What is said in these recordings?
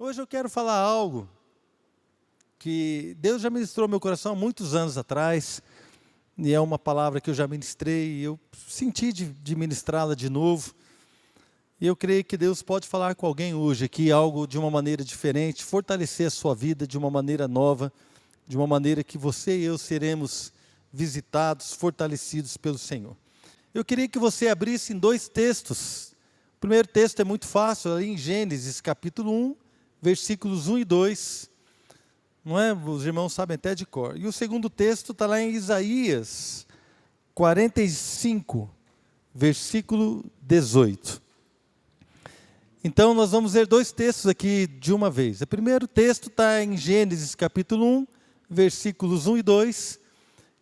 Hoje eu quero falar algo que Deus já ministrou no meu coração há muitos anos atrás, e é uma palavra que eu já ministrei, e eu senti de ministrá-la de novo, e eu creio que Deus pode falar com alguém hoje aqui, algo de uma maneira diferente, fortalecer a sua vida de uma maneira nova, de uma maneira que você e eu seremos visitados, fortalecidos pelo Senhor. Eu queria que você abrisse em dois textos. O primeiro texto é muito fácil, ali em Gênesis capítulo 1, versículos 1 e 2, não é? Os irmãos sabem até de cor. E o segundo texto está lá em Isaías 45, versículo 18. Então nós vamos ler dois textos aqui de uma vez. O primeiro texto está em Gênesis capítulo 1, versículos 1 e 2.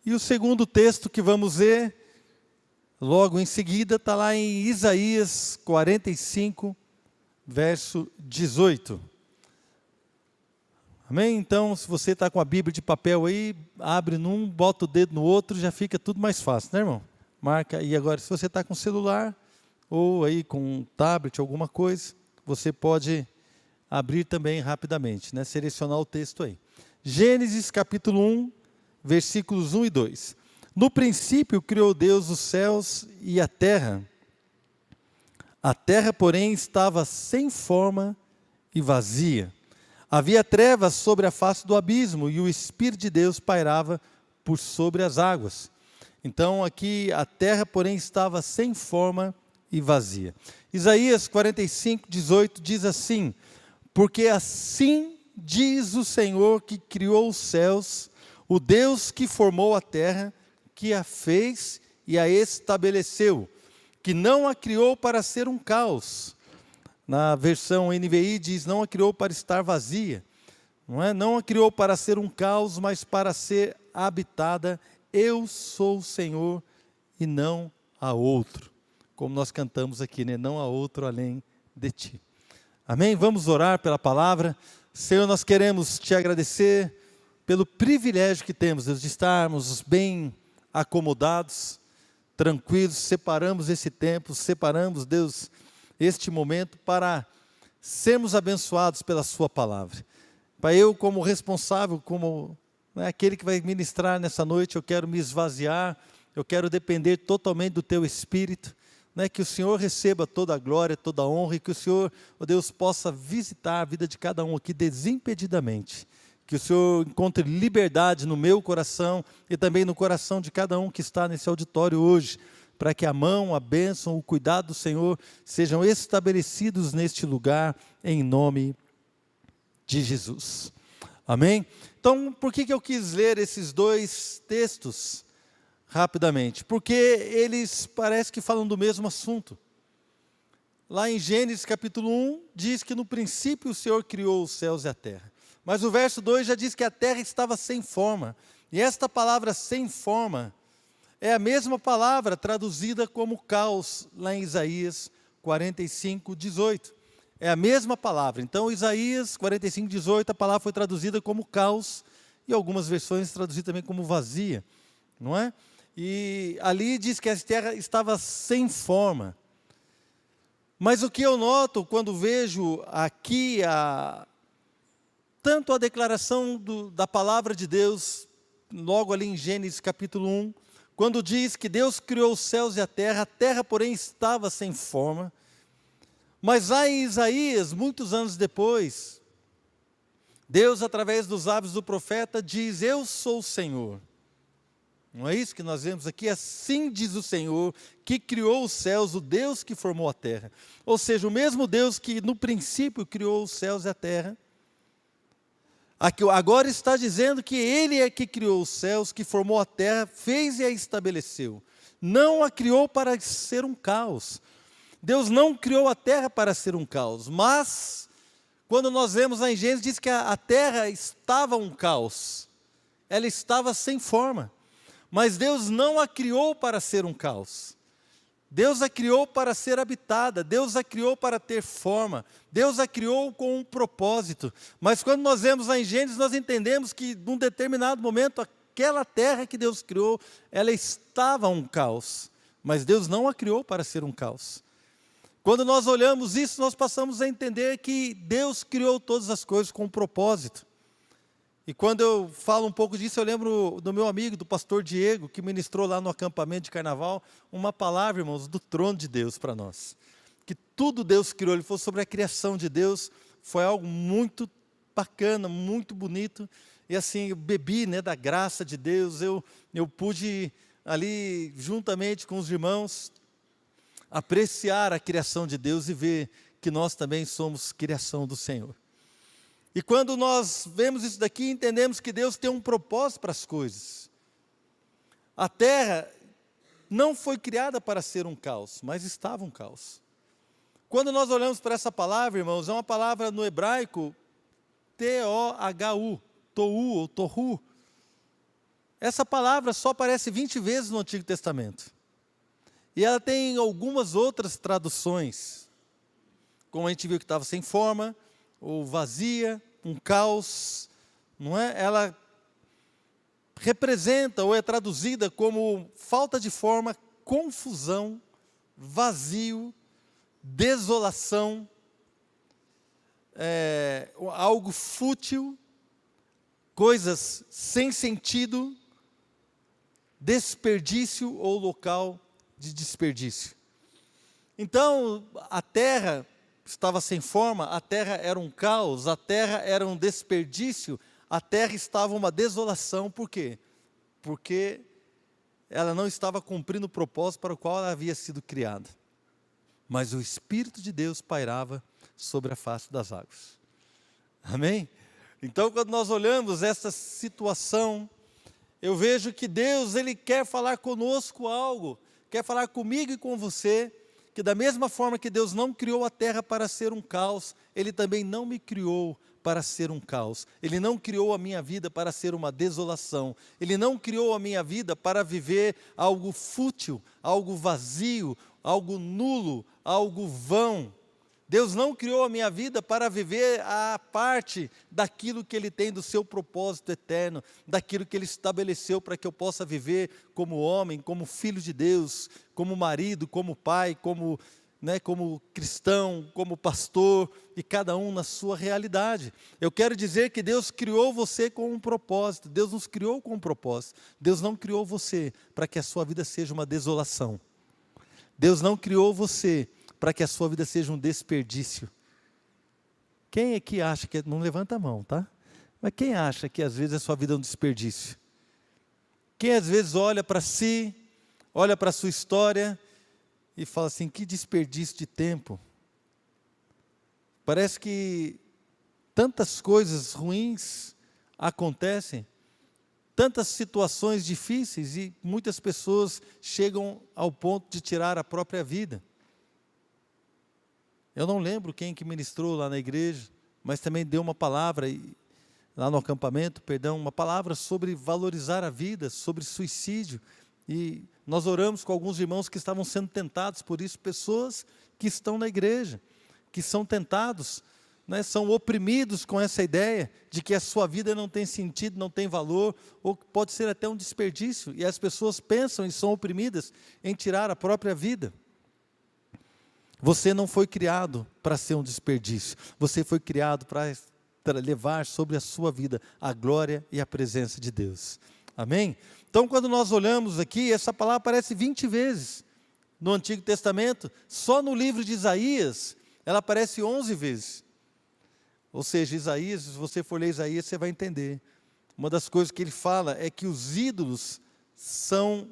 E o segundo texto que vamos ler, logo em seguida, está lá em Isaías 45, verso 18. Amém? Então, se você está com a Bíblia de papel aí, abre num, bota o dedo no outro, já fica tudo mais fácil, né, irmão? Marca. E agora, se você está com celular, ou aí com um tablet, alguma coisa, você pode abrir também rapidamente, né? Selecionar o texto aí. Gênesis capítulo 1, versículos 1 e 2. No princípio criou Deus os céus e a terra. A terra, porém, estava sem forma e vazia. Havia trevas sobre a face do abismo e o Espírito de Deus pairava por sobre as águas. Então aqui a terra, porém, estava sem forma e vazia. Isaías 45, 18 diz assim: porque assim diz o Senhor que criou os céus, o Deus que formou a terra, que a fez e a estabeleceu, que não a criou para ser um caos. Na versão NVI diz, não a criou para estar vazia. Não é? Não a criou para ser um caos, mas para ser habitada. Eu sou o Senhor e não há outro. Como nós cantamos aqui, né? Não há outro além de ti. Amém? Vamos orar pela palavra. Senhor, nós queremos te agradecer pelo privilégio que temos, Deus, de estarmos bem acomodados, tranquilos, separamos esse tempo, separamos, Deus, este momento para sermos abençoados pela sua palavra. Pai, eu como responsável, como aquele que vai ministrar nessa noite, eu quero me esvaziar, eu quero depender totalmente do teu Espírito, que o Senhor receba toda a glória, toda a honra, e que o Senhor, ó Deus, possa visitar a vida de cada um aqui desimpedidamente. Que o Senhor encontre liberdade no meu coração e também no coração de cada um que está nesse auditório hoje, para que a mão, a bênção, o cuidado do Senhor sejam estabelecidos neste lugar, em nome de Jesus. Amém? Então, por que eu quis ler esses dois textos rapidamente? Porque eles parecem que falam do mesmo assunto. Lá em Gênesis capítulo 1, diz que no princípio o Senhor criou os céus e a terra. Mas o verso 2 já diz que a terra estava sem forma. E esta palavra sem forma é a mesma palavra traduzida como caos, lá em Isaías 45, 18. É a mesma palavra. Então, Isaías 45, 18, a palavra foi traduzida como caos, e algumas versões traduzidas também como vazia, não é? E ali diz que a terra estava sem forma. Mas o que eu noto quando vejo aqui tanto a declaração da palavra de Deus, logo ali em Gênesis capítulo 1, quando diz que Deus criou os céus e a terra porém estava sem forma. Mas lá em Isaías, muitos anos depois, Deus através dos lábios do profeta diz, eu sou o Senhor. Não é isso que nós vemos aqui? Assim diz o Senhor, que criou os céus, o Deus que formou a terra. Ou seja, o mesmo Deus que no princípio criou os céus e a terra, agora está dizendo que Ele é que criou os céus, que formou a terra, fez e a estabeleceu. Não a criou para ser um caos. Deus não criou a terra para ser um caos, mas quando nós vemos lá em Gênesis, diz que a terra estava um caos. Ela estava sem forma. Mas Deus não a criou para ser um caos. Deus a criou para ser habitada, Deus a criou para ter forma, Deus a criou com um propósito. Mas quando nós vemos lá em Gênesis, nós entendemos que num determinado momento, aquela terra que Deus criou, ela estava um caos. Mas Deus não a criou para ser um caos. Quando nós olhamos isso, nós passamos a entender que Deus criou todas as coisas com um propósito. E quando eu falo um pouco disso, eu lembro do meu amigo, do pastor Diego, que ministrou lá no acampamento de carnaval, uma palavra, irmãos, do trono de Deus para nós. Que tudo Deus criou, ele falou sobre a criação de Deus, foi algo muito bacana, muito bonito. E assim, eu bebi, né, da graça de Deus, eu pude ali, juntamente com os irmãos, apreciar a criação de Deus e ver que nós também somos criação do Senhor. E quando nós vemos isso daqui, entendemos que Deus tem um propósito para as coisas. A terra não foi criada para ser um caos, mas estava um caos. Quando nós olhamos para essa palavra, irmãos, é uma palavra no hebraico, T-O-H-U, Tohu ou Tohu. Essa palavra só aparece 20 vezes no Antigo Testamento. E ela tem algumas outras traduções, como a gente viu que estava sem forma, ou vazia, um caos, não é? Ela representa ou é traduzida como falta de forma, confusão, vazio, desolação, algo fútil, coisas sem sentido, desperdício ou local de desperdício. Então, a terra estava sem forma, a terra era um caos, a terra era um desperdício, a terra estava uma desolação. Por quê? Porque ela não estava cumprindo o propósito para o qual ela havia sido criada. Mas o Espírito de Deus pairava sobre a face das águas. Amém? Então, quando nós olhamos essa situação, eu vejo que Deus, Ele quer falar conosco algo, quer falar comigo e com você, que da mesma forma que Deus não criou a terra para ser um caos, Ele também não me criou para ser um caos. Ele não criou a minha vida para ser uma desolação. Ele não criou a minha vida para viver algo fútil, algo vazio, algo nulo, algo vão. Deus não criou a minha vida para viver a parte daquilo que Ele tem do seu propósito eterno, daquilo que Ele estabeleceu para que eu possa viver como homem, como filho de Deus, como marido, como pai, como cristão, como pastor, e cada um na sua realidade. Eu quero dizer que Deus criou você com um propósito, Deus nos criou com um propósito. Deus não criou você para que a sua vida seja uma desolação. Deus não criou você para que a sua vida seja um desperdício. Quem é que acha que... Não levanta a mão, tá? Mas quem acha que às vezes a sua vida é um desperdício? Quem às vezes olha para si, olha para a sua história e fala assim, que desperdício de tempo. Parece que tantas coisas ruins acontecem, tantas situações difíceis e muitas pessoas chegam ao ponto de tirar a própria vida. Eu não lembro quem que ministrou lá na igreja, mas também deu uma palavra, lá no acampamento, uma palavra sobre valorizar a vida, sobre suicídio. E nós oramos com alguns irmãos que estavam sendo tentados por isso, pessoas que estão na igreja, que são tentados, são oprimidos com essa ideia de que a sua vida não tem sentido, não tem valor, ou pode ser até um desperdício. E as pessoas pensam e são oprimidas em tirar a própria vida. Você não foi criado para ser um desperdício. Você foi criado para levar sobre a sua vida a glória e a presença de Deus. Amém? Então, quando nós olhamos aqui, essa palavra aparece 20 vezes no Antigo Testamento. Só no livro de Isaías, ela aparece 11 vezes. Ou seja, Isaías, se você for ler Isaías, você vai entender. Uma das coisas que ele fala é que os ídolos são,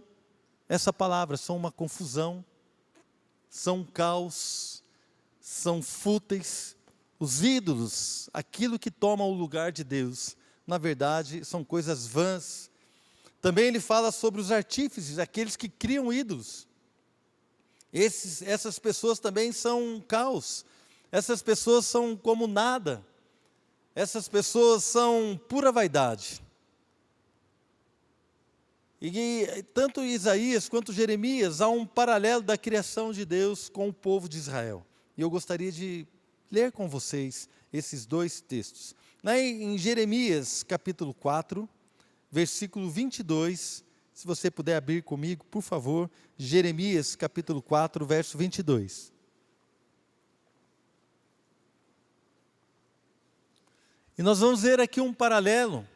essa palavra, são uma confusão, são um caos, são fúteis. Os ídolos, aquilo que toma o lugar de Deus, na verdade, são coisas vãs. Também ele fala sobre os artífices, aqueles que criam ídolos. Essas pessoas também são um caos. Essas pessoas são como nada. Essas pessoas são pura vaidade. E tanto Isaías quanto Jeremias, há um paralelo da criação de Deus com o povo de Israel. E eu gostaria de ler com vocês esses dois textos. Em Jeremias capítulo 4, versículo 22, se você puder abrir comigo, por favor, Jeremias capítulo 4, verso 22. E nós vamos ver aqui um paralelo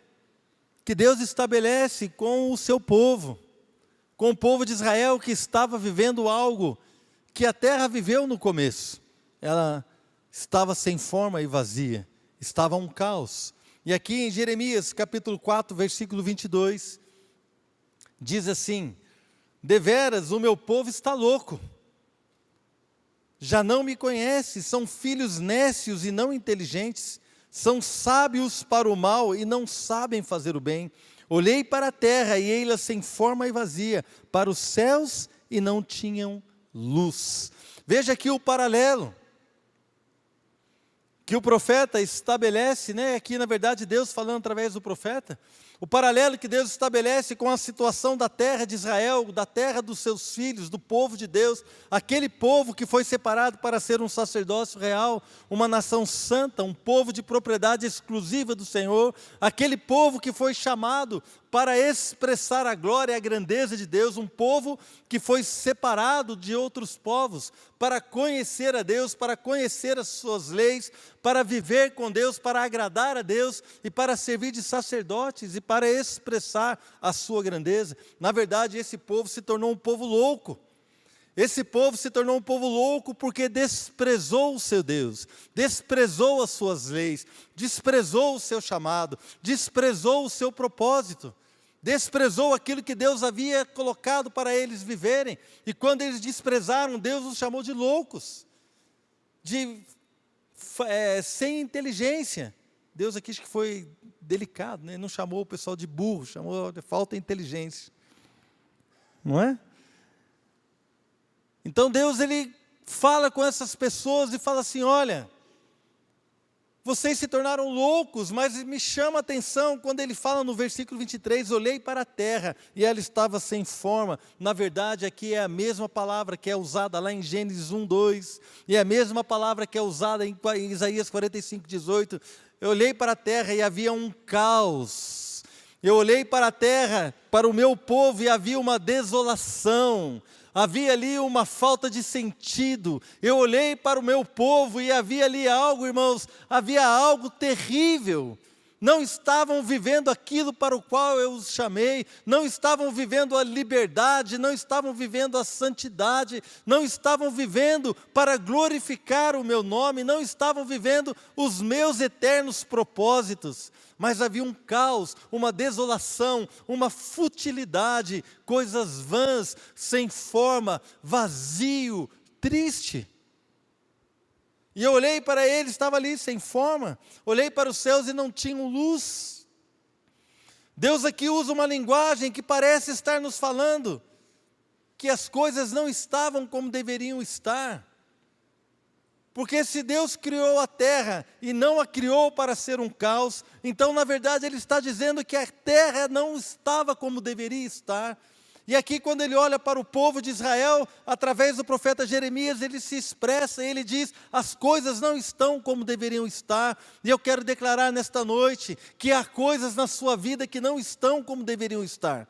que Deus estabelece com o seu povo, com o povo de Israel que estava vivendo algo que a terra viveu no começo. Ela estava sem forma e vazia, estava um caos. E aqui em Jeremias capítulo 4, versículo 22, diz assim: deveras o meu povo está louco, já não me conhece, são filhos nécios e não inteligentes, são sábios para o mal e não sabem fazer o bem. Olhei para a terra e ei-la sem forma e vazia, para os céus e não tinham luz. Veja aqui o paralelo que o profeta estabelece, aqui na verdade Deus falando através do profeta, o paralelo que Deus estabelece com a situação da terra de Israel, da terra dos seus filhos, do povo de Deus, aquele povo que foi separado para ser um sacerdócio real, uma nação santa, um povo de propriedade exclusiva do Senhor, aquele povo que foi chamado para expressar a glória e a grandeza de Deus, um povo que foi separado de outros povos, para conhecer a Deus, para conhecer as suas leis, para viver com Deus, para agradar a Deus e para servir de sacerdotes e para expressar a sua grandeza. Na verdade, esse povo se tornou um povo louco. Esse povo se tornou um povo louco porque desprezou o seu Deus, desprezou as suas leis, desprezou o seu chamado, desprezou o seu propósito, desprezou aquilo que Deus havia colocado para eles viverem. E quando eles desprezaram, Deus os chamou de loucos, sem inteligência. Deus aqui acho que foi delicado, não chamou o pessoal de burro, chamou de falta de inteligência, não é? Então Deus, Ele fala com essas pessoas e fala assim: olha, vocês se tornaram loucos, mas me chama a atenção quando Ele fala no versículo 23, olhei para a terra e ela estava sem forma. Na verdade aqui é a mesma palavra que é usada lá em Gênesis 1, 2, e é a mesma palavra que é usada em Isaías 45, 18, eu olhei para a terra e havia um caos. Eu olhei para a terra, para o meu povo, e havia uma desolação. Havia ali uma falta de sentido. Eu olhei para o meu povo e havia ali algo, irmãos, havia algo terrível. Não estavam vivendo aquilo para o qual eu os chamei, não estavam vivendo a liberdade, não estavam vivendo a santidade, não estavam vivendo para glorificar o meu nome, não estavam vivendo os meus eternos propósitos. Mas havia um caos, uma desolação, uma futilidade, coisas vãs, sem forma, vazio, triste. E eu olhei para ele, estava ali sem forma, olhei para os céus e não tinham luz. Deus aqui usa uma linguagem que parece estar nos falando que as coisas não estavam como deveriam estar. Porque se Deus criou a terra e não a criou para ser um caos, então na verdade Ele está dizendo que a terra não estava como deveria estar. E aqui quando Ele olha para o povo de Israel, através do profeta Jeremias, Ele se expressa, Ele diz, as coisas não estão como deveriam estar. E eu quero declarar nesta noite, que há coisas na sua vida que não estão como deveriam estar.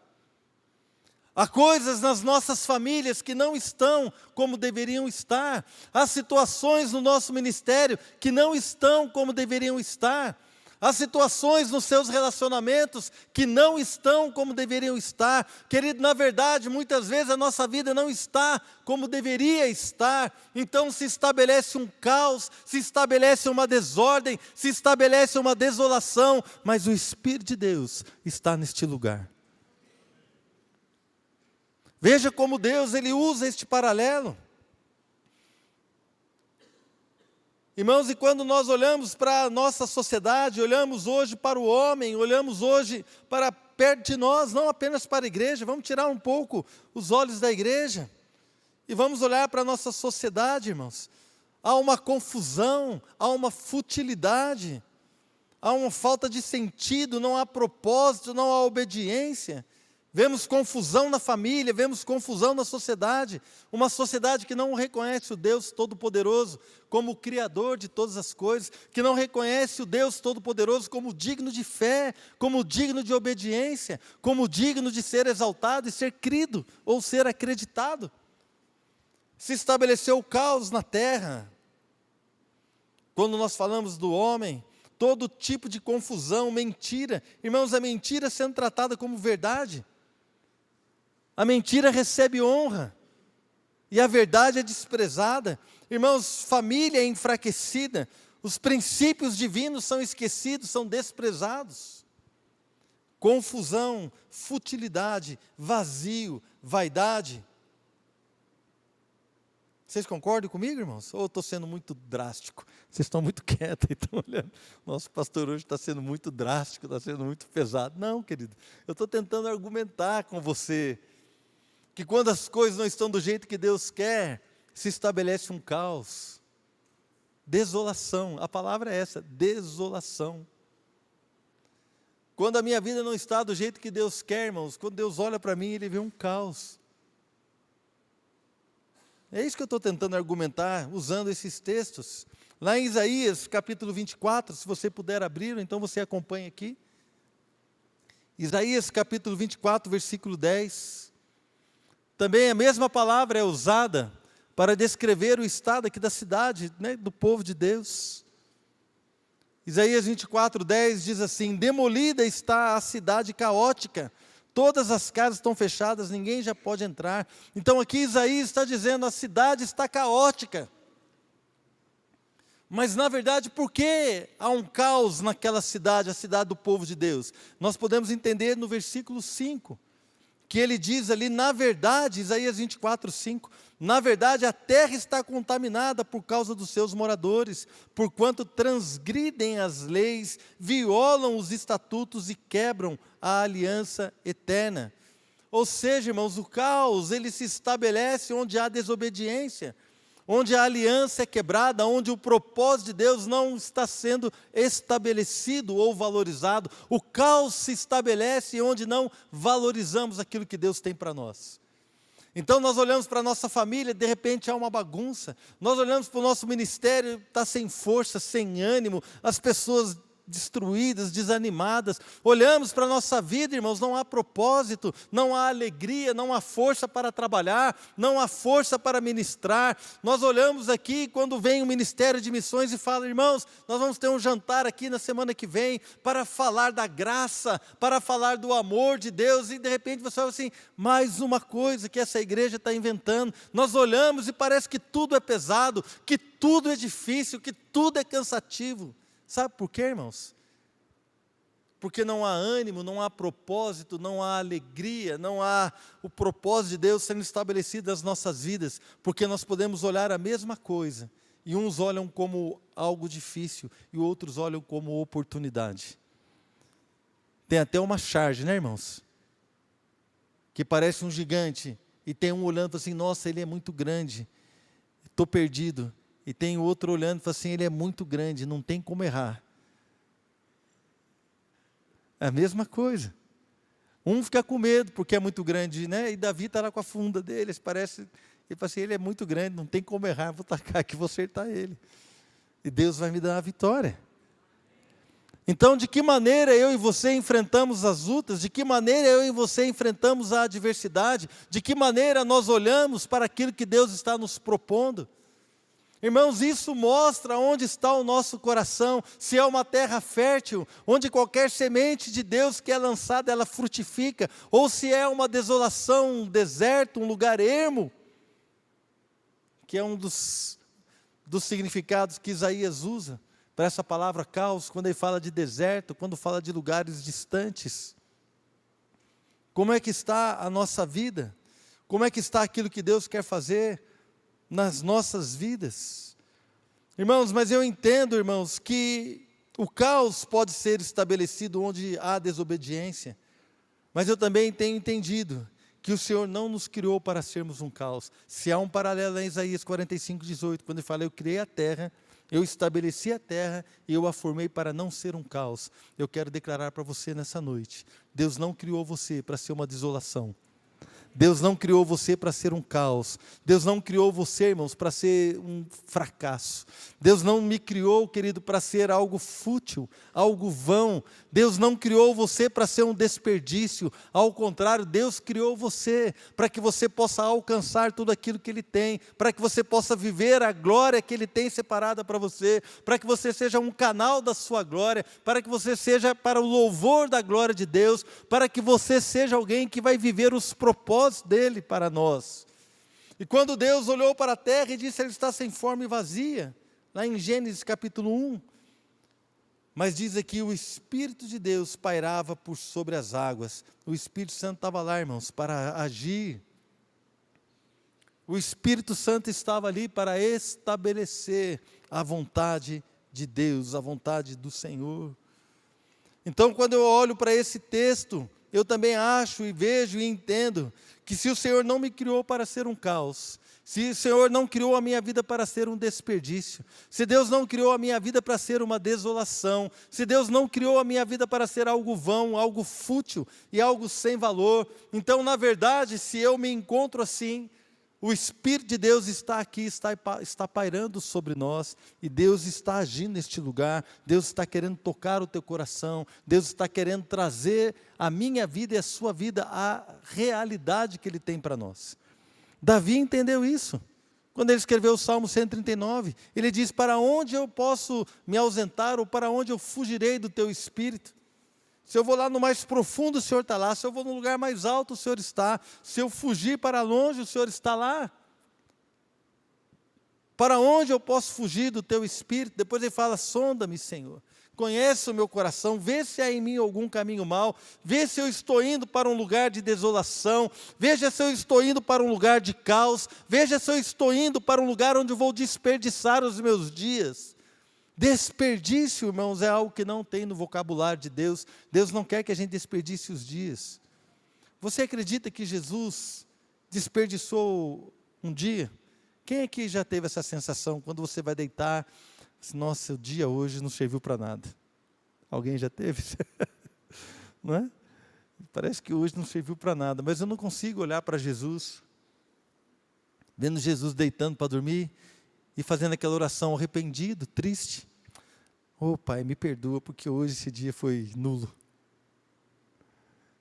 Há coisas nas nossas famílias que não estão como deveriam estar. Há situações no nosso ministério que não estão como deveriam estar. Há situações nos seus relacionamentos que não estão como deveriam estar. Querido, na verdade, muitas vezes a nossa vida não está como deveria estar. Então se estabelece um caos, se estabelece uma desordem, se estabelece uma desolação. Mas o Espírito de Deus está neste lugar. Veja como Deus, Ele usa este paralelo. Irmãos, e quando nós olhamos para a nossa sociedade, olhamos hoje para o homem, olhamos hoje para perto de nós, não apenas para a igreja, vamos tirar um pouco os olhos da igreja, e vamos olhar para a nossa sociedade, irmãos. Há uma confusão, há uma futilidade, há uma falta de sentido, não há propósito, não há obediência. Vemos confusão na família, vemos confusão na sociedade, uma sociedade que não reconhece o Deus Todo-Poderoso como o Criador de todas as coisas, que não reconhece o Deus Todo-Poderoso como digno de fé, como digno de obediência, como digno de ser exaltado e ser crido ou ser acreditado. Se estabeleceu o caos na terra. Quando nós falamos do homem, todo tipo de confusão, mentira. Irmãos, a mentira sendo tratada como verdade. A mentira recebe honra e a verdade é desprezada. Irmãos, família é enfraquecida, os princípios divinos são esquecidos, são desprezados. Confusão, futilidade, vazio, vaidade. Vocês concordam comigo, irmãos? Ou eu estou sendo muito drástico? Vocês estão muito quietos e estão olhando. Nosso pastor hoje está sendo muito drástico, está sendo muito pesado. Não, querido, eu estou tentando argumentar com você que quando as coisas não estão do jeito que Deus quer, se estabelece um caos, desolação. A palavra é essa, desolação. Quando a minha vida não está do jeito que Deus quer, irmãos, quando Deus olha para mim, Ele vê um caos. É isso que eu estou tentando argumentar, usando esses textos. Lá em Isaías, capítulo 24, se você puder abrir, então você acompanha aqui. Isaías, capítulo 24, versículo 10. Também a mesma palavra é usada para descrever o estado aqui da cidade, né, do povo de Deus. Isaías 24, 10 diz assim: demolida está a cidade caótica, todas as casas estão fechadas, ninguém já pode entrar. Então aqui Isaías está dizendo, a cidade está caótica. Mas na verdade, por que há um caos naquela cidade, a cidade do povo de Deus? Nós podemos entender no versículo 5, que ele diz ali, na verdade, Isaías 24, 5, na verdade a terra está contaminada por causa dos seus moradores, porquanto transgridem as leis, violam os estatutos e quebram a aliança eterna. Ou seja, irmãos, o caos, ele se estabelece onde há desobediência, onde a aliança é quebrada, onde o propósito de Deus não está sendo estabelecido ou valorizado. O caos se estabelece onde não valorizamos aquilo que Deus tem para nós. Então nós olhamos para a nossa família, de repente há uma bagunça. Nós olhamos para o nosso ministério, está sem força, sem ânimo, as pessoas destruídas, desanimadas. Olhamos para a nossa vida, irmãos, não há propósito, não há alegria, não há força para trabalhar, não há força para ministrar. Nós olhamos aqui quando vem o Ministério de Missões e fala, irmãos, nós vamos ter um jantar aqui na semana que vem para falar da graça, para falar do amor de Deus, e de repente você fala assim, mais uma coisa que essa igreja está inventando. Nós olhamos e parece que tudo é pesado, que tudo é difícil, que tudo é cansativo. Sabe por quê, irmãos? Porque não há ânimo, não há propósito, não há alegria, não há o propósito de Deus sendo estabelecido nas nossas vidas, porque nós podemos olhar a mesma coisa, e uns olham como algo difícil, e outros olham como oportunidade. Tem até uma charge, né, irmãos? Que parece um gigante, e tem um olhando assim, nossa, ele é muito grande, estou perdido. E tem outro olhando e fala assim, ele é muito grande, não tem como errar. É a mesma coisa. Um fica com medo porque é muito grande, né? E Davi está lá com a funda dele, parece, ele fala assim, ele é muito grande, não tem como errar, vou tacar aqui, vou acertar ele. E Deus vai me dar a vitória. Então, de que maneira eu e você enfrentamos as lutas? De que maneira eu e você enfrentamos a adversidade? De que maneira nós olhamos para aquilo que Deus está nos propondo? Irmãos, isso mostra onde está o nosso coração, se é uma terra fértil, onde qualquer semente de Deus que é lançada, ela frutifica, ou se é uma desolação, um deserto, um lugar ermo, que é um dos significados que Isaías usa para essa palavra caos, quando ele fala de deserto, quando fala de lugares distantes. Como é que está a nossa vida? Como é que está aquilo que Deus quer fazer nas nossas vidas? Irmãos, mas eu entendo, irmãos, que o caos pode ser estabelecido onde há desobediência, mas eu também tenho entendido que o Senhor não nos criou para sermos um caos. Se há um paralelo em Isaías 45, 18, quando ele fala, eu criei a terra, eu estabeleci a terra e eu a formei para não ser um caos. Eu quero declarar para você nessa noite, Deus não criou você para ser uma desolação. Deus não criou você para ser um caos. Deus não criou você, irmãos, para ser um fracasso. Deus não me criou, querido, para ser algo fútil, algo vão. Deus não criou você para ser um desperdício. Ao contrário, Deus criou você para que você possa alcançar tudo aquilo que Ele tem, para que você possa viver a glória que Ele tem separada para você, para que você seja um canal da sua glória, para que você seja para o louvor da glória de Deus, para que você seja alguém que vai viver os propósitos dEle para nós. E quando Deus olhou para a terra e disse, ela está sem forma e vazia, lá em Gênesis capítulo 1, mas diz aqui, o Espírito de Deus pairava por sobre as águas, o Espírito Santo estava lá, irmãos, para agir. O Espírito Santo estava ali para estabelecer a vontade de Deus, a vontade do Senhor. Então, quando eu olho para esse texto, eu também acho e vejo e entendo que se o Senhor não me criou para ser um caos, se o Senhor não criou a minha vida para ser um desperdício, se Deus não criou a minha vida para ser uma desolação, se Deus não criou a minha vida para ser algo vão, algo fútil e algo sem valor, então, na verdade, se eu me encontro assim, o Espírito de Deus está aqui, está pairando sobre nós, e Deus está agindo neste lugar, Deus está querendo tocar o teu coração, Deus está querendo trazer a minha vida e a sua vida à realidade que Ele tem para nós. Davi entendeu isso, quando ele escreveu o Salmo 139, ele diz, para onde eu posso me ausentar, ou para onde eu fugirei do teu Espírito? Se eu vou lá no mais profundo, o Senhor está lá. Se eu vou no lugar mais alto, o Senhor está. Se eu fugir para longe, o Senhor está lá. Para onde eu posso fugir do teu Espírito? Depois ele fala, sonda-me, Senhor. Conhece o meu coração, vê se há em mim algum caminho mau. Vê se eu estou indo para um lugar de desolação. Veja se eu estou indo para um lugar de caos. Veja se eu estou indo para um lugar onde eu vou desperdiçar os meus dias. Desperdício, irmãos, é algo que não tem no vocabulário de Deus. Deus não quer que a gente desperdice os dias. Você acredita que Jesus desperdiçou um dia? Quem aqui já teve essa sensação, quando você vai deitar, nossa, o dia hoje não serviu para nada? Alguém já teve? Não é? Parece que hoje não serviu para nada, mas eu não consigo olhar para Jesus, vendo Jesus deitando para dormir, e fazendo aquela oração arrependido, triste. Oh Pai, me perdoa, porque hoje esse dia foi nulo.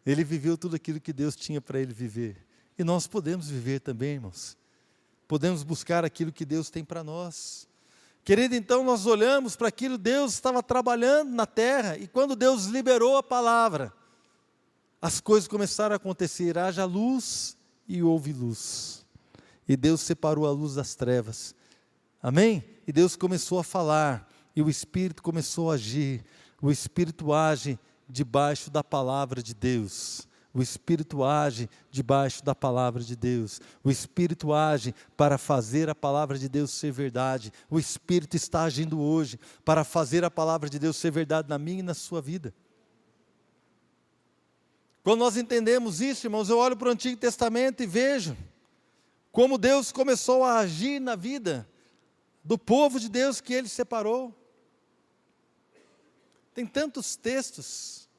Ele viveu tudo aquilo que Deus tinha para ele viver. E nós podemos viver também, irmãos. Podemos buscar aquilo que Deus tem para nós. Querido, então nós olhamos para aquilo que Deus estava trabalhando na terra, e quando Deus liberou a palavra, as coisas começaram a acontecer. Haja luz e houve luz. E Deus separou a luz das trevas. Amém? E Deus começou a falar, e o Espírito começou a agir. O Espírito age debaixo da palavra de Deus. O Espírito age debaixo da palavra de Deus. O Espírito age para fazer a palavra de Deus ser verdade. O Espírito está agindo hoje para fazer a palavra de Deus ser verdade na minha e na sua vida. Quando nós entendemos isso, irmãos, eu olho para o Antigo Testamento e vejo como Deus começou a agir na vida do povo de Deus que Ele separou. Tem tantos textos,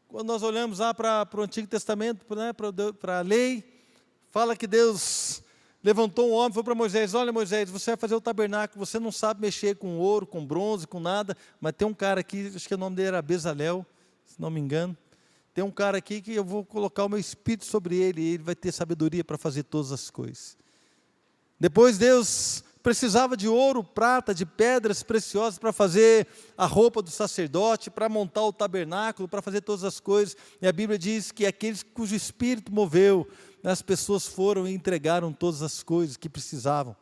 quando nós olhamos lá para o Antigo Testamento, né, para a lei, fala que Deus levantou um homem, foi para Moisés, olha Moisés, você vai fazer o tabernáculo, você não sabe mexer com ouro, com bronze, com nada, mas tem um cara aqui, acho que o nome dele era Bezalel, se não me engano, tem um cara aqui que eu vou colocar o meu Espírito sobre ele, e ele vai ter sabedoria para fazer todas as coisas. Depois Deus precisava de ouro, prata, de pedras preciosas para fazer a roupa do sacerdote, para montar o tabernáculo, para fazer todas as coisas. E a Bíblia diz que aqueles cujo Espírito moveu, as pessoas foram e entregaram todas as coisas que precisavam.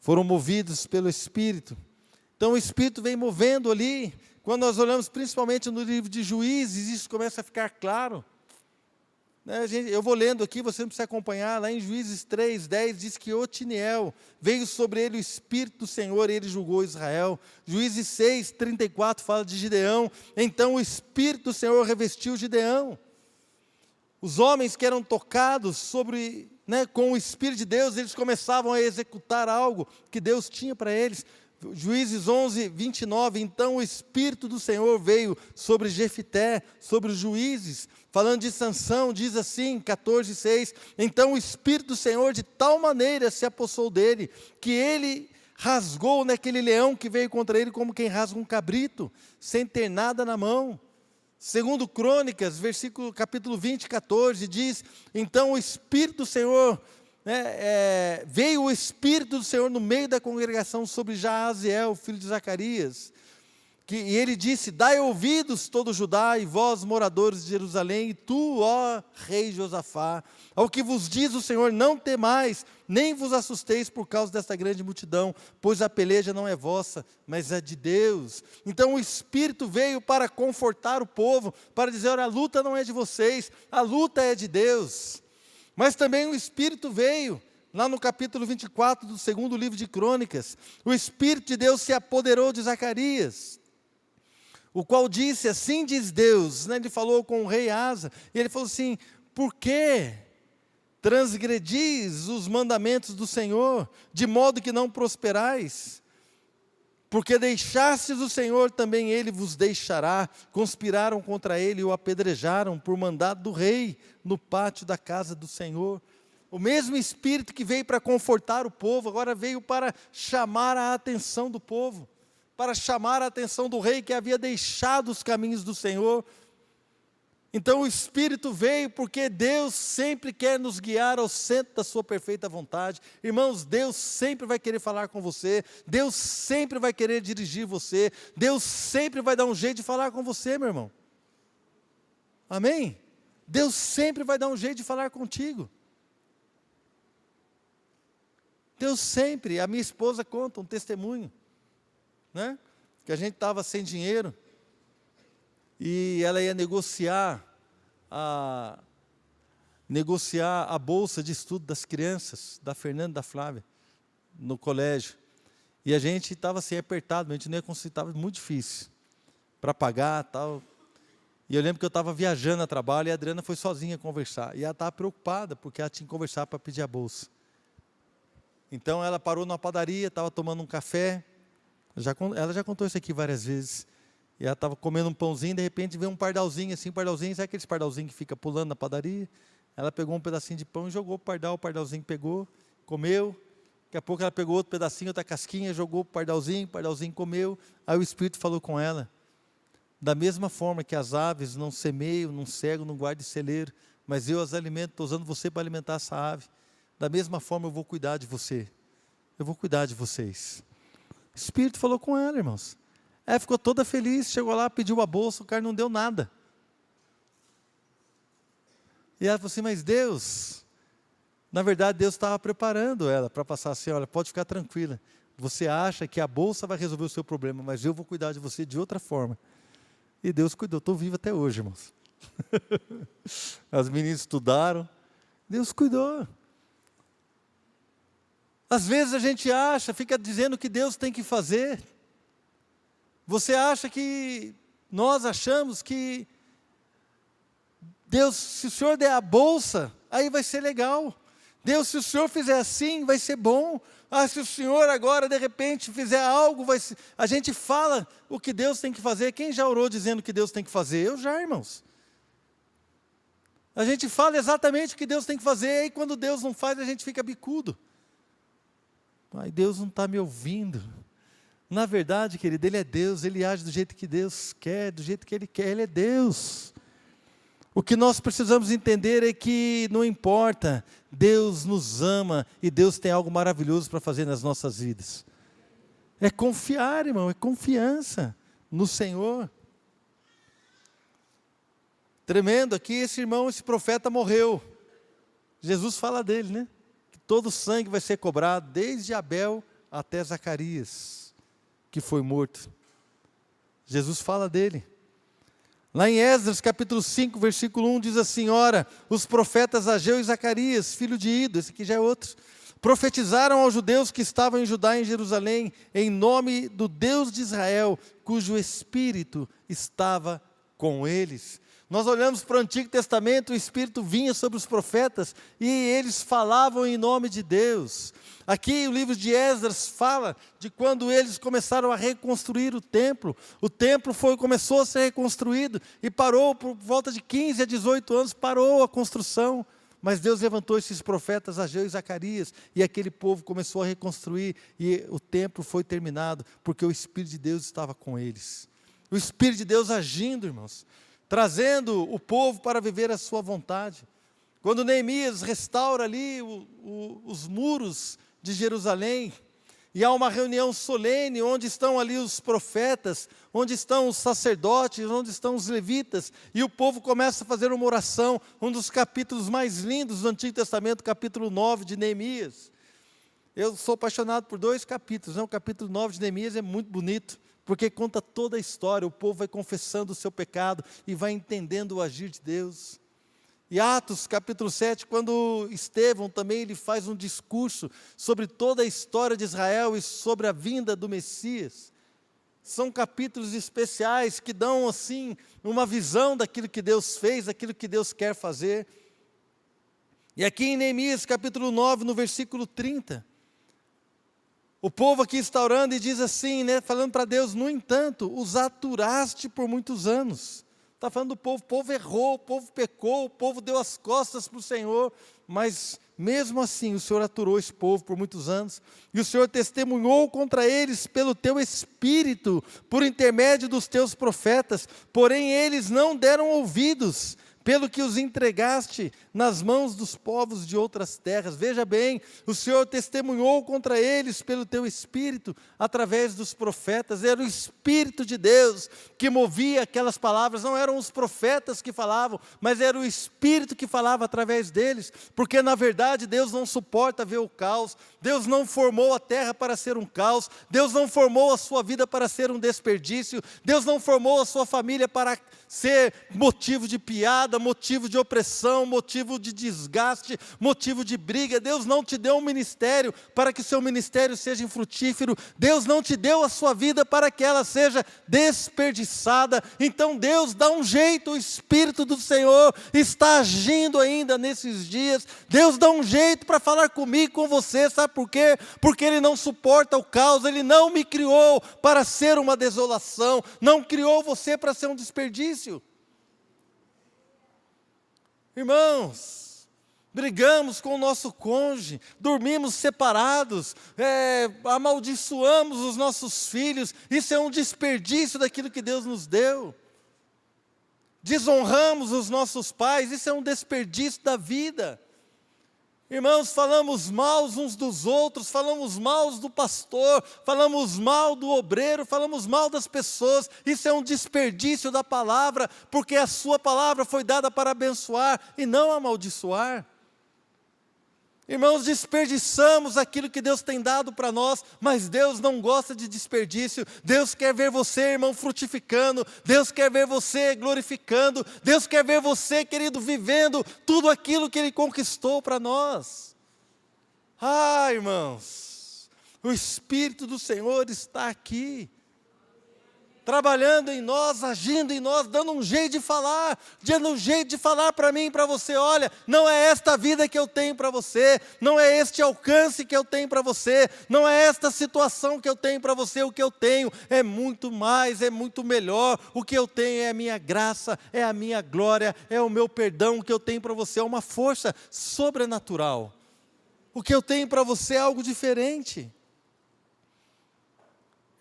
Foram movidos pelo Espírito. Então o Espírito vem movendo ali. Quando nós olhamos principalmente no livro de Juízes, isso começa a ficar claro. Eu vou lendo aqui, você não precisa acompanhar, lá em Juízes 3:10, diz que Otiniel, veio sobre ele o Espírito do Senhor e ele julgou Israel. Juízes 6:34 fala de Gideão, então o Espírito do Senhor revestiu Gideão. Os homens que eram tocados com o Espírito de Deus, eles começavam a executar algo que Deus tinha para eles. Juízes 11, 29, então o Espírito do Senhor veio sobre Jefité, sobre os juízes, falando de Sansão, diz assim, 14, 6, então o Espírito do Senhor de tal maneira se apossou dele, que ele rasgou naquele leão que veio contra ele como quem rasga um cabrito, sem ter nada na mão. Segundo Crônicas, capítulo 20, 14, diz, então o Espírito do Senhor, veio o Espírito do Senhor no meio da congregação sobre Jaaziel, filho de Zacarias, e ele disse, dai ouvidos todo Judá e vós moradores de Jerusalém, e tu, ó rei Josafá, ao que vos diz o Senhor, não temais, nem vos assusteis por causa desta grande multidão, pois a peleja não é vossa, mas é de Deus. Então o Espírito veio para confortar o povo, para dizer, olha, a luta não é de vocês, a luta é de Deus. Mas também o Espírito veio, lá no capítulo 24 do segundo livro de Crônicas, o Espírito de Deus se apoderou de Zacarias, o qual disse, assim diz Deus, ele falou com o rei Asa, e ele falou assim, por que transgredis os mandamentos do Senhor, de modo que não prosperais? Porque deixastes o Senhor, também Ele vos deixará. Conspiraram contra Ele e o apedrejaram por mandado do rei, no pátio da casa do Senhor. O mesmo Espírito que veio para confortar o povo, agora veio para chamar a atenção do povo, para chamar a atenção do rei que havia deixado os caminhos do Senhor. Então o Espírito veio porque Deus sempre quer nos guiar ao centro da sua perfeita vontade. Irmãos, Deus sempre vai querer falar com você, Deus sempre vai querer dirigir você, Deus sempre vai dar um jeito de falar com você, meu irmão. Amém? Deus sempre vai dar um jeito de falar contigo. Deus sempre, a minha esposa conta um testemunho, né? Que a gente estava sem dinheiro, e ela ia negociar a bolsa de estudo das crianças, da Fernanda e da Flávia, no colégio. E a gente estava assim apertado, a gente não ia conseguir, estava muito difícil para pagar e tal. E eu lembro que eu estava viajando a trabalho e a Adriana foi sozinha conversar. E ela estava preocupada, porque ela tinha que conversar para pedir a bolsa. Então ela parou numa padaria, estava tomando um café. Ela já contou isso aqui várias vezes. E ela estava comendo um pãozinho, de repente veio um pardalzinho assim, sabe aqueles pardalzinhos que fica pulando na padaria? Ela pegou um pedacinho de pão e jogou para o pardalzinho pegou, comeu. Daqui a pouco ela pegou outro pedacinho, outra casquinha, jogou para o pardalzinho comeu. Aí o Espírito falou com ela, da mesma forma que as aves não semeiam, não cegam, não guardam celeiro, mas eu as alimento, estou usando você para alimentar essa ave. Da mesma forma eu vou cuidar de você, eu vou cuidar de vocês. O Espírito falou com ela, irmãos. Ela ficou toda feliz, chegou lá, pediu a bolsa, o cara não deu nada. E ela falou assim, mas Deus, na verdade Deus estava preparando ela para passar assim, olha, pode ficar tranquila, você acha que a bolsa vai resolver o seu problema, mas eu vou cuidar de você de outra forma. E Deus cuidou, estou vivo até hoje, irmãos. As meninas estudaram, Deus cuidou. Às vezes a gente acha, fica dizendo que Deus tem que fazer. Você acha que, nós achamos que Deus, se o Senhor der a bolsa, aí vai ser legal. Deus, se o Senhor fizer assim, vai ser bom. Se o Senhor agora, de repente, fizer algo, vai ser... A gente fala o que Deus tem que fazer. Quem já orou dizendo o que Deus tem que fazer? Eu já, irmãos. A gente fala exatamente o que Deus tem que fazer, e aí quando Deus não faz, a gente fica bicudo. Ai, Deus não está me ouvindo. Na verdade, querido, Ele é Deus, Ele age do jeito que Deus quer, do jeito que Ele quer, Ele é Deus. O que nós precisamos entender é que não importa, Deus nos ama e Deus tem algo maravilhoso para fazer nas nossas vidas. É confiar, irmão, é confiança no Senhor. Tremendo aqui, esse irmão, esse profeta morreu. Jesus fala dele, né? Que todo o sangue vai ser cobrado, desde Abel até Zacarias, que foi morto. Jesus fala dele. Lá em Esdras, capítulo 5, versículo 1, diz assim, ora, os profetas Ageu e Zacarias, filho de Ido, esse aqui já é outro, profetizaram aos judeus que estavam em Judá e em Jerusalém, em nome do Deus de Israel, cujo Espírito estava com eles. Nós olhamos para o Antigo Testamento, o Espírito vinha sobre os profetas e eles falavam em nome de Deus. Aqui o livro de Esdras fala de quando eles começaram a reconstruir o templo. O templo começou a ser reconstruído e parou por volta de 15 a 18 anos, parou a construção. Mas Deus levantou esses profetas, Ageu e Zacarias, e aquele povo começou a reconstruir, e o templo foi terminado, porque o Espírito de Deus estava com eles. O Espírito de Deus agindo, irmãos, trazendo o povo para viver a sua vontade. Quando Neemias restaura ali os muros de Jerusalém, e há uma reunião solene, onde estão ali os profetas, onde estão os sacerdotes, onde estão os levitas, e o povo começa a fazer uma oração, um dos capítulos mais lindos do Antigo Testamento, capítulo 9 de Neemias. Eu sou apaixonado por 2 capítulos, o capítulo 9 de Neemias é muito bonito, porque conta toda a história, o povo vai confessando o seu pecado, e vai entendendo o agir de Deus. E Atos capítulo 7, quando Estevão também ele faz um discurso sobre toda a história de Israel e sobre a vinda do Messias. São capítulos especiais que dão assim uma visão daquilo que Deus fez, daquilo que Deus quer fazer. E aqui em Neemias capítulo 9, no versículo 30, o povo aqui está orando e diz assim, falando para Deus: no entanto, os aturaste por muitos anos. Está falando do povo, o povo errou, o povo pecou, o povo deu as costas para o Senhor, mas mesmo assim o Senhor aturou esse povo por muitos anos, e o Senhor testemunhou contra eles pelo teu Espírito, por intermédio dos teus profetas, porém eles não deram ouvidos, pelo que os entregaste nas mãos dos povos de outras terras. Veja bem, o Senhor testemunhou contra eles pelo teu Espírito, através dos profetas. Era o Espírito de Deus que movia aquelas palavras, não eram os profetas que falavam, mas era o Espírito que falava através deles, porque na verdade Deus não suporta ver o caos, Deus não formou a terra para ser um caos, Deus não formou a sua vida para ser um desperdício, Deus não formou a sua família para ser motivo de piada, motivo de opressão, motivo de desgaste, motivo de briga. Deus não te deu um ministério para que seu ministério seja infrutífero, Deus não te deu a sua vida para que ela seja desperdiçada. Então Deus dá um jeito, o Espírito do Senhor está agindo ainda nesses dias, Deus dá um jeito para falar comigo, com você, sabe por quê? Porque Ele não suporta o caos, Ele não me criou para ser uma desolação, não criou você para ser um desperdício. Irmãos, brigamos com o nosso cônjuge, dormimos separados, amaldiçoamos os nossos filhos, isso é um desperdício daquilo que Deus nos deu. Desonramos os nossos pais, isso é um desperdício da vida. Irmãos, falamos mal uns dos outros, falamos mal do pastor, falamos mal do obreiro, falamos mal das pessoas, isso é um desperdício da palavra, porque a sua palavra foi dada para abençoar e não amaldiçoar. Irmãos, desperdiçamos aquilo que Deus tem dado para nós, mas Deus não gosta de desperdício. Deus quer ver você, irmão, frutificando, Deus quer ver você glorificando, Deus quer ver você, querido, vivendo tudo aquilo que Ele conquistou para nós. Irmãos, o Espírito do Senhor está aqui, trabalhando em nós, agindo em nós, dando um jeito de falar para mim e para você: olha, não é esta vida que eu tenho para você, não é este alcance que eu tenho para você, não é esta situação que eu tenho para você, o que eu tenho é muito mais, é muito melhor, o que eu tenho é a minha graça, é a minha glória, é o meu perdão. O que eu tenho para você é uma força sobrenatural, o que eu tenho para você é algo diferente.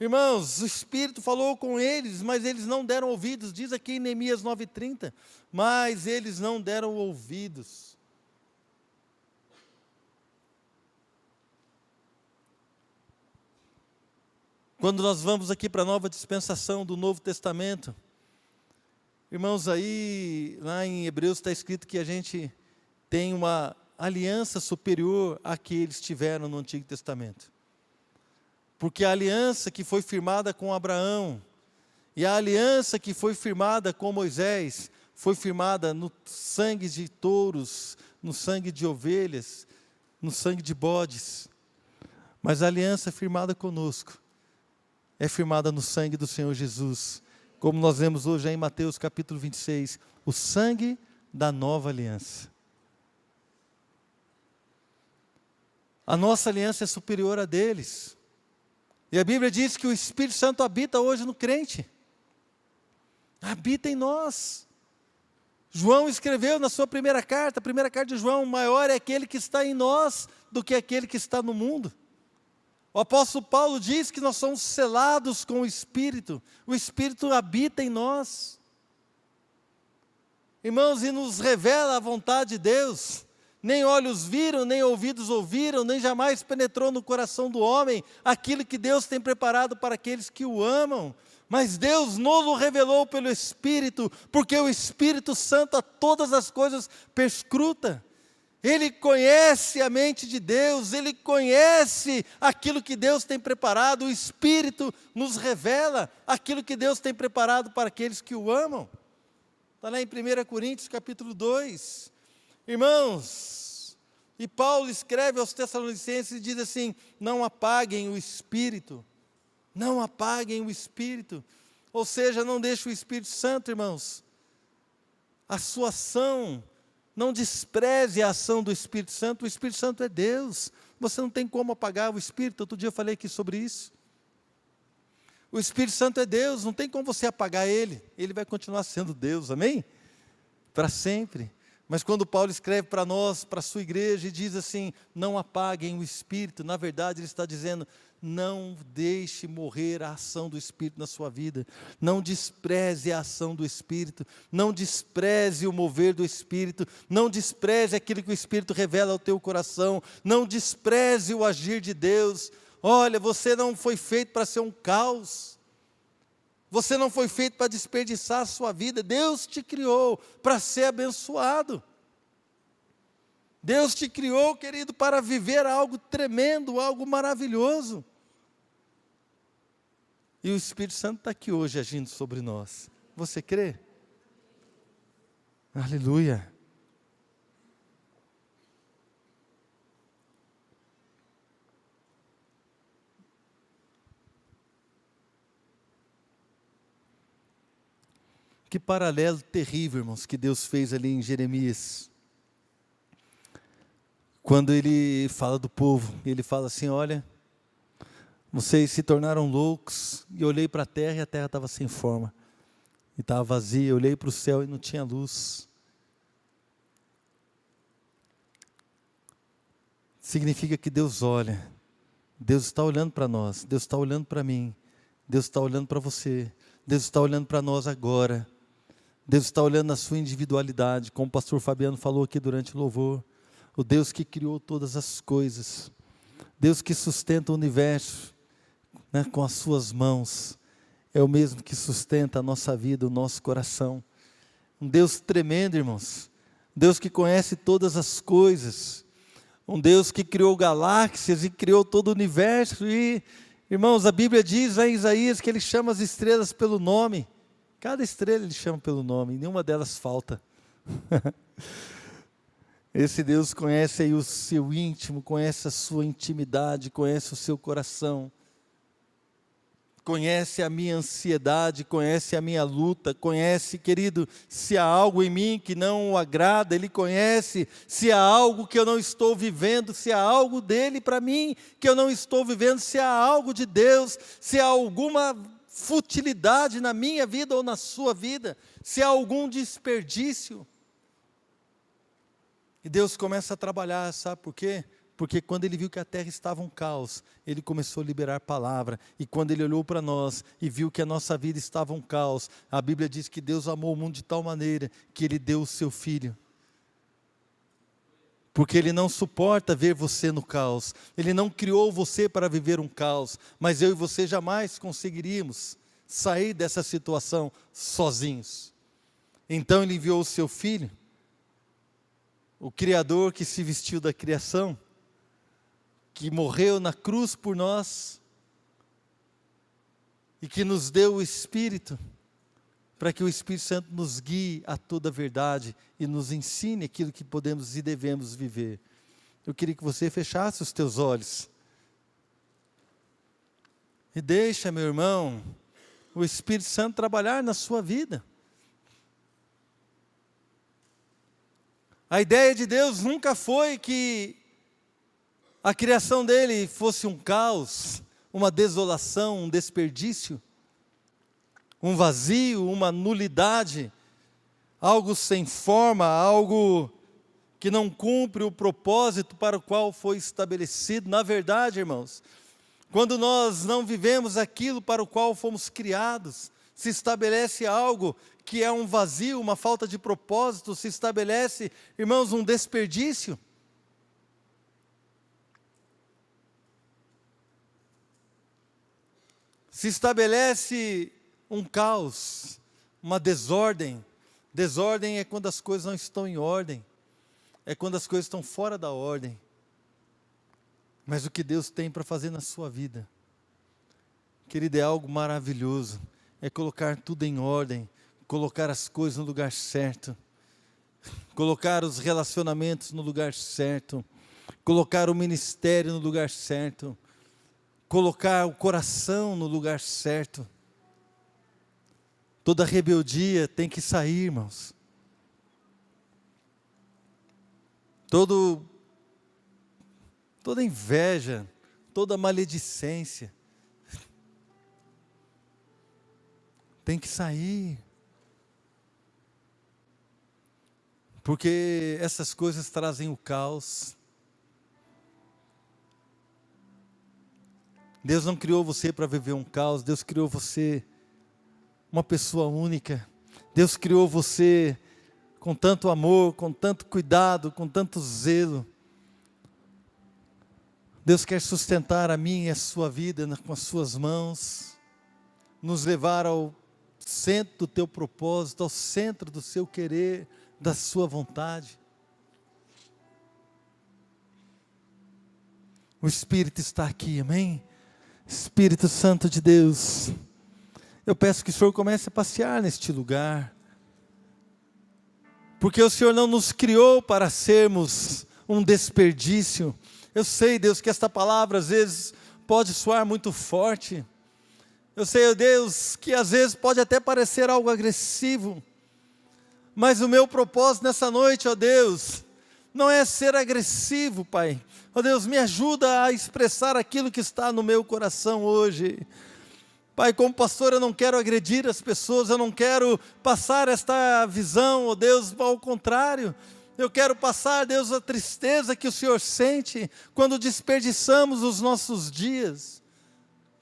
Irmãos, o Espírito falou com eles, mas eles não deram ouvidos. Diz aqui em Neemias 9:30, mas eles não deram ouvidos. Quando nós vamos aqui para a nova dispensação do Novo Testamento, irmãos, aí lá em Hebreus está escrito que a gente tem uma aliança superior à que eles tiveram no Antigo Testamento. Porque a aliança que foi firmada com Abraão e a aliança que foi firmada com Moisés foi firmada no sangue de touros, no sangue de ovelhas, no sangue de bodes. Mas a aliança firmada conosco é firmada no sangue do Senhor Jesus, como nós vemos hoje em Mateus capítulo 26, o sangue da nova aliança. A nossa aliança é superior à deles. E a Bíblia diz que o Espírito Santo habita hoje no crente. Habita em nós. João escreveu na sua primeira carta, a primeira carta de João: maior é aquele que está em nós do que aquele que está no mundo. O apóstolo Paulo diz que nós somos selados com o Espírito habita em nós. Irmãos, e nos revela a vontade de Deus. Nem olhos viram, nem ouvidos ouviram, nem jamais penetrou no coração do homem aquilo que Deus tem preparado para aqueles que o amam. Mas Deus nos revelou pelo Espírito, porque o Espírito Santo a todas as coisas perscruta. Ele conhece a mente de Deus, Ele conhece aquilo que Deus tem preparado. O Espírito nos revela aquilo que Deus tem preparado para aqueles que o amam. Está lá em 1 Coríntios capítulo 2. Irmãos, e Paulo escreve aos Tessalonicenses e diz assim: não apaguem o Espírito, não apaguem o Espírito. Ou seja, não deixe o Espírito Santo, irmãos, a sua ação, não despreze a ação do Espírito Santo. O Espírito Santo é Deus, você não tem como apagar o Espírito. Outro dia eu falei aqui sobre isso. O Espírito Santo é Deus, não tem como você apagar Ele, Ele vai continuar sendo Deus, amém? Para sempre. Mas quando Paulo escreve para nós, para a sua igreja, e diz assim: não apaguem o Espírito, na verdade ele está dizendo: não deixe morrer a ação do Espírito na sua vida, não despreze a ação do Espírito, não despreze o mover do Espírito, não despreze aquilo que o Espírito revela ao teu coração, não despreze o agir de Deus. Olha, você não foi feito para ser um caos, você não foi feito para desperdiçar a sua vida. Deus te criou para ser abençoado. Deus te criou, querido, para viver algo tremendo, algo maravilhoso. E o Espírito Santo está aqui hoje agindo sobre nós. Você crê? Aleluia. Que paralelo terrível, irmãos, que Deus fez ali em Jeremias. Quando ele fala do povo, ele fala assim: olha, vocês se tornaram loucos, e eu olhei para a terra e a terra estava sem forma, e estava vazia. Eu olhei para o céu e não tinha luz. Significa que Deus olha, Deus está olhando para nós, Deus está olhando para mim, Deus está olhando para você, Deus está olhando para nós agora. Deus está olhando na sua individualidade, como o pastor Fabiano falou aqui durante o louvor. O Deus que criou todas as coisas, Deus que sustenta o universo, né, com as suas mãos, é o mesmo que sustenta a nossa vida, o nosso coração. Um Deus tremendo, irmãos, Deus que conhece todas as coisas, um Deus que criou galáxias e criou todo o universo. E, irmãos, a Bíblia diz lá em Isaías que Ele chama as estrelas pelo nome. Cada estrela Ele chama pelo nome, nenhuma delas falta. Esse Deus conhece aí o seu íntimo, conhece a sua intimidade, conhece o seu coração, conhece a minha ansiedade, conhece a minha luta, conhece, querido, se há algo em mim que não o agrada, Ele conhece. Se há algo que eu não estou vivendo, se há algo dEle para mim que eu não estou vivendo, se há algo de Deus, se há alguma futilidade na minha vida ou na sua vida, se há algum desperdício. E Deus começa a trabalhar, sabe por quê? Porque quando Ele viu que a terra estava um caos, Ele começou a liberar palavra. E quando Ele olhou para nós e viu que a nossa vida estava um caos, a Bíblia diz que Deus amou o mundo de tal maneira que Ele deu o seu Filho. Porque Ele não suporta ver você no caos. Ele não criou você para viver um caos. Mas eu e você jamais conseguiríamos sair dessa situação sozinhos. Então Ele enviou o seu Filho, o Criador que se vestiu da criação, que morreu na cruz por nós, e que nos deu o Espírito, para que o Espírito Santo nos guie a toda a verdade e nos ensine aquilo que podemos e devemos viver. Eu queria que você fechasse os teus olhos e deixa, meu irmão, o Espírito Santo trabalhar na sua vida. A ideia de Deus nunca foi que a criação dele fosse um caos, uma desolação, um desperdício, um vazio, uma nulidade, algo sem forma, algo que não cumpre o propósito para o qual foi estabelecido. Na verdade, irmãos, quando nós não vivemos aquilo para o qual fomos criados, se estabelece algo que é um vazio, uma falta de propósito, se estabelece, irmãos, um desperdício. Se estabelece um caos, uma desordem. Desordem é quando as coisas não estão em ordem, é quando as coisas estão fora da ordem. Mas o que Deus tem para fazer na sua vida, querido, é algo maravilhoso, é colocar tudo em ordem, colocar as coisas no lugar certo, colocar os relacionamentos no lugar certo, colocar o ministério no lugar certo, colocar o coração no lugar certo. Toda rebeldia tem que sair, irmãos. Toda inveja, toda maledicência tem que sair. Porque essas coisas trazem o caos. Deus não criou você para viver um caos, Deus criou você uma pessoa única. Deus criou você com tanto amor, com tanto cuidado, com tanto zelo. Deus quer sustentar a minha e a sua vida com as suas mãos, nos levar ao centro do teu propósito, ao centro do seu querer, da sua vontade. O Espírito está aqui, amém? Espírito Santo de Deus, eu peço que o Senhor comece a passear neste lugar, porque o Senhor não nos criou para sermos um desperdício. Eu sei, Deus, que esta palavra às vezes pode soar muito forte. Eu sei, Deus, que às vezes pode até parecer algo agressivo, mas o meu propósito nessa noite, ó Deus, não é ser agressivo, Pai. Ó Deus, me ajuda a expressar aquilo que está no meu coração hoje. Pai, como pastor, eu não quero agredir as pessoas, eu não quero passar esta visão, ó Deus, ao contrário. Eu quero passar, Deus, a tristeza que o Senhor sente quando desperdiçamos os nossos dias,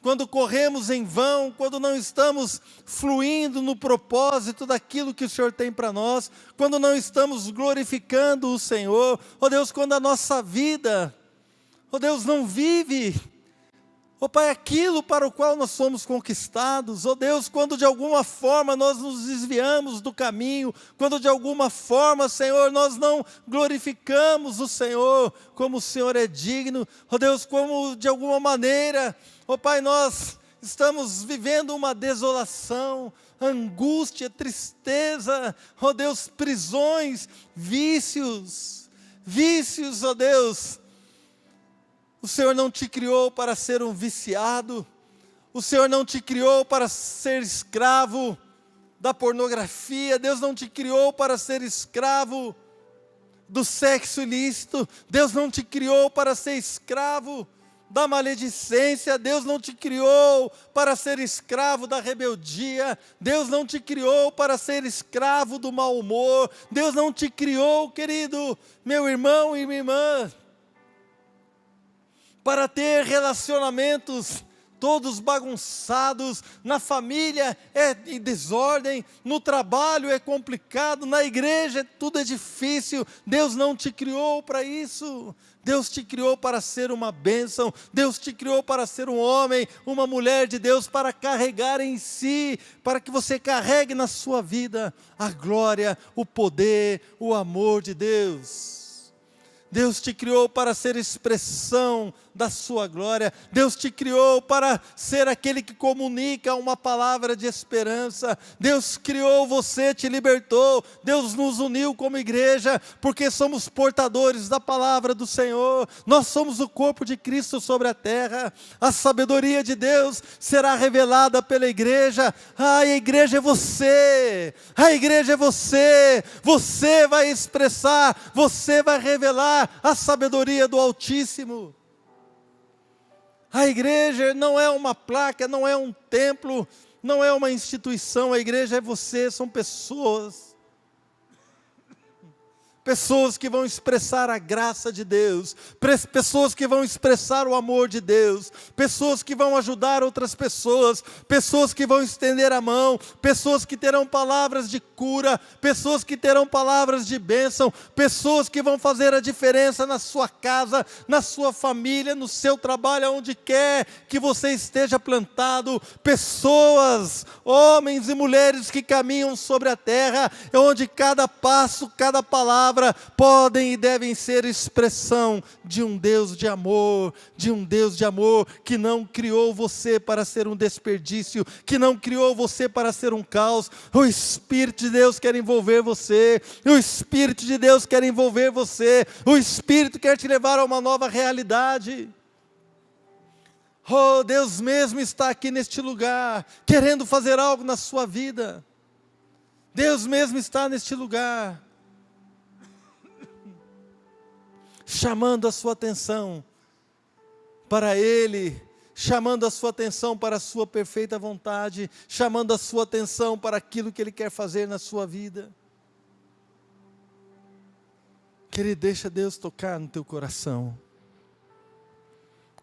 quando corremos em vão, quando não estamos fluindo no propósito daquilo que o Senhor tem para nós, quando não estamos glorificando o Senhor, ó Deus, quando a nossa vida, ó Deus, não vive, ó Pai, aquilo para o qual nós somos conquistados, ó Deus, quando de alguma forma nós nos desviamos do caminho, quando de alguma forma, Senhor, nós não glorificamos o Senhor, como o Senhor é digno, ó Deus, como de alguma maneira, ó Pai, nós estamos vivendo uma desolação, angústia, tristeza, ó Deus, prisões, vícios, ó Deus. O Senhor não te criou para ser um viciado, o Senhor não te criou para ser escravo da pornografia, Deus não te criou para ser escravo do sexo ilícito, Deus não te criou para ser escravo da maledicência, Deus não te criou para ser escravo da rebeldia, Deus não te criou para ser escravo do mau humor, Deus não te criou, querido, meu irmão e minha irmã, para ter relacionamentos todos bagunçados, na família é em desordem, no trabalho é complicado, na igreja tudo é difícil. Deus não te criou para isso. Deus te criou para ser uma bênção, Deus te criou para ser um homem, uma mulher de Deus, para carregar em si, para que você carregue na sua vida a glória, o poder, o amor de Deus. Deus te criou para ser expressão da sua glória. Deus te criou para ser aquele que comunica uma palavra de esperança. Deus criou você, te libertou. Deus nos uniu como igreja, porque somos portadores da palavra do Senhor. Nós somos o corpo de Cristo sobre a terra. A sabedoria de Deus será revelada pela igreja. A igreja é você. A igreja é você. Você vai expressar, você vai revelar a sabedoria do Altíssimo. A igreja não é uma placa, não é um templo, não é uma instituição. A igreja é você, são pessoas. Pessoas que vão expressar a graça de Deus, pessoas que vão expressar o amor de Deus, pessoas que vão ajudar outras pessoas, pessoas que vão estender a mão, pessoas que terão palavras de cura, pessoas que terão palavras de bênção, pessoas que vão fazer a diferença na sua casa, na sua família, no seu trabalho, onde quer que você esteja plantado. Pessoas, homens e mulheres que caminham sobre a terra, onde cada passo, cada palavra podem e devem ser expressão de um Deus de amor, que não criou você para ser um desperdício, que não criou você para ser um caos. O Espírito de Deus quer envolver você, o Espírito de Deus quer envolver você, o Espírito quer te levar a uma nova realidade. Oh, Deus mesmo está aqui neste lugar, querendo fazer algo na sua vida. Deus mesmo está neste lugar, chamando a sua atenção para Ele, chamando a sua atenção para a sua perfeita vontade, chamando a sua atenção para aquilo que Ele quer fazer na sua vida. Querido, deixa Deus tocar no teu coração.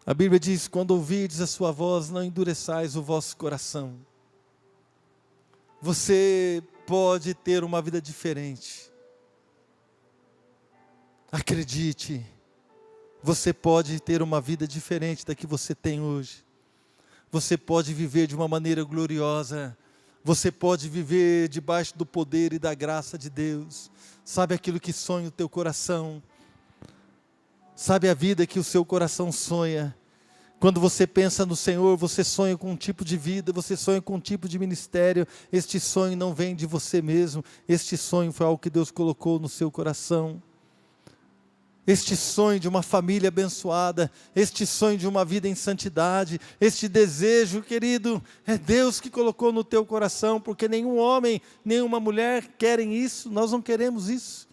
A Bíblia diz: quando ouvirdes a sua voz, não endureçais o vosso coração. Você pode ter uma vida diferente. Acredite, você pode ter uma vida diferente da que você tem hoje. Você pode viver de uma maneira gloriosa. Você pode viver debaixo do poder e da graça de Deus. Sabe aquilo que sonha o teu coração? Sabe a vida que o seu coração sonha? Quando você pensa no Senhor, você sonha com um tipo de vida, você sonha com um tipo de ministério. Este sonho não vem de você mesmo. Este sonho foi algo que Deus colocou no seu coração. Este sonho de uma família abençoada, este sonho de uma vida em santidade, este desejo, querido, é Deus que colocou no teu coração, porque nenhum homem, nenhuma mulher querem isso, nós não queremos isso.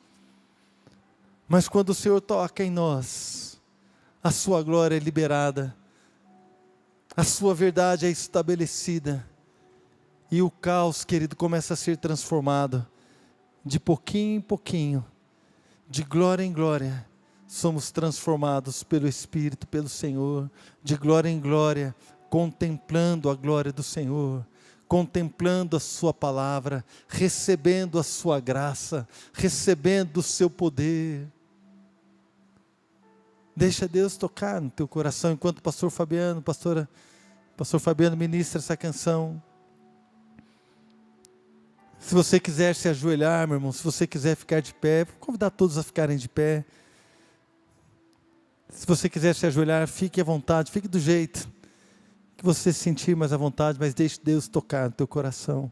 Mas quando o Senhor toca em nós, a sua glória é liberada, a sua verdade é estabelecida, e o caos, querido, começa a ser transformado, de pouquinho em pouquinho, de glória em glória. Somos transformados pelo Espírito, pelo Senhor, de glória em glória, contemplando a glória do Senhor, contemplando a sua palavra, recebendo a sua graça, recebendo o seu poder. Deixa Deus tocar no teu coração, enquanto o pastor Fabiano ministra essa canção. Se você quiser se ajoelhar, meu irmão, se você quiser ficar de pé, vou convidar todos a ficarem de pé. Se você quiser se ajoelhar, fique à vontade, fique do jeito que você se sentir mais à vontade, mas deixe Deus tocar no teu coração.